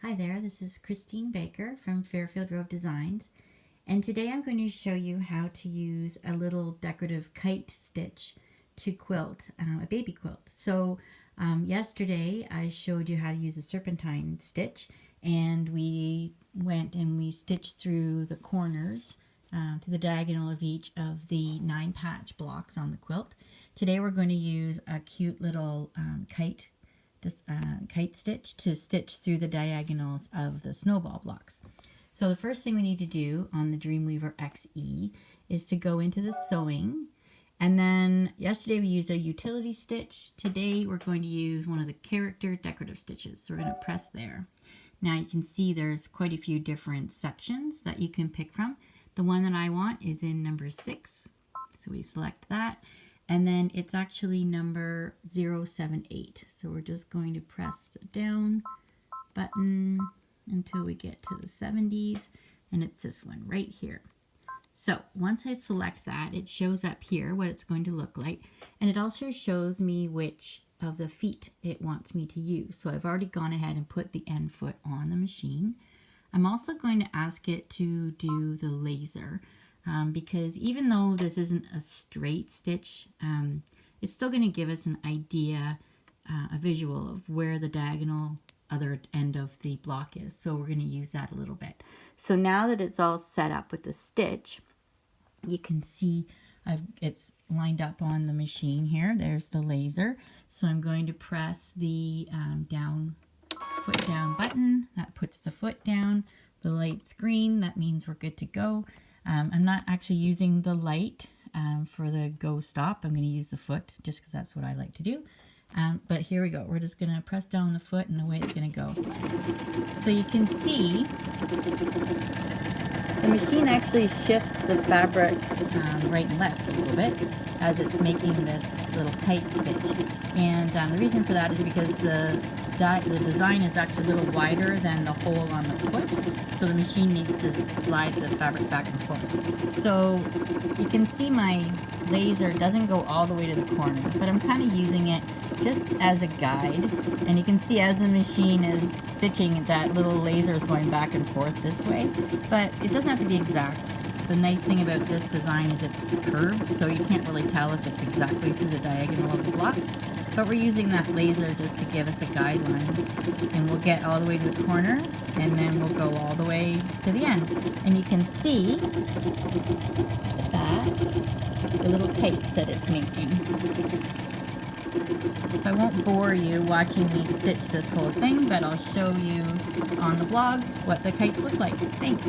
Hi there, this is Christine Baker from Fairfield Designs, and today I'm going to show you how to use a little decorative kite stitch to quilt a baby quilt. So yesterday I showed you how to use a serpentine stitch, and we went and we stitched through the corners to the diagonal of each of the 9 patch blocks on the quilt. Today we're going to use a cute little kite stitch to stitch through the diagonals of the snowball blocks. So the first thing we need to do on the Dreamweaver XE is to go into the sewing, and then yesterday we used a utility stitch. Today we're going to use one of the character decorative stitches. So we're going to press there. Now you can see there's quite a few different sections that you can pick from. The one that I want is in number 6, so we select that. And then it's actually number 078. So we're just going to press the down button until we get to the 70s. And it's this one right here. So once I select that, it shows up here what it's going to look like. And it also shows me which of the feet it wants me to use. So I've already gone ahead and put the end foot on the machine. I'm also going to ask it to do the laser. Because even though this isn't a straight stitch, it's still going to give us an idea, a visual of where the diagonal other end of the block is. So we're going to use that a little bit. So now that it's all set up with the stitch, you can see it's lined up on the machine here. There's the laser. So I'm going to press the foot down button. That puts the foot down. The light's green. That means we're good to go. I'm not actually using the light for the go stop. I'm going to use the foot just because that's what I like to do. But here we go. We're just going to press down the foot and away it's going to go. So you can see the machine actually shifts the fabric right and left a little bit as it's making this little kite stitch. And the reason for that is because the design is actually a little wider than the hole on the foot, so the machine needs to slide the fabric back and forth. So you can see my laser doesn't go all the way to the corner, but I'm kind of using it just as a guide. And you can see as the machine is stitching, that little laser is going back and forth this way, but it doesn't have to be exact. The nice thing about this design is it's curved, so you can't really tell if it's exactly through the diagonal of the block. But we're using that laser just to give us a guideline. And we'll get all the way to the corner, and then we'll go all the way to the end. And you can see that the little kites that it's making. So I won't bore you watching me stitch this whole thing, but I'll show you on the blog what the kites look like. Thanks.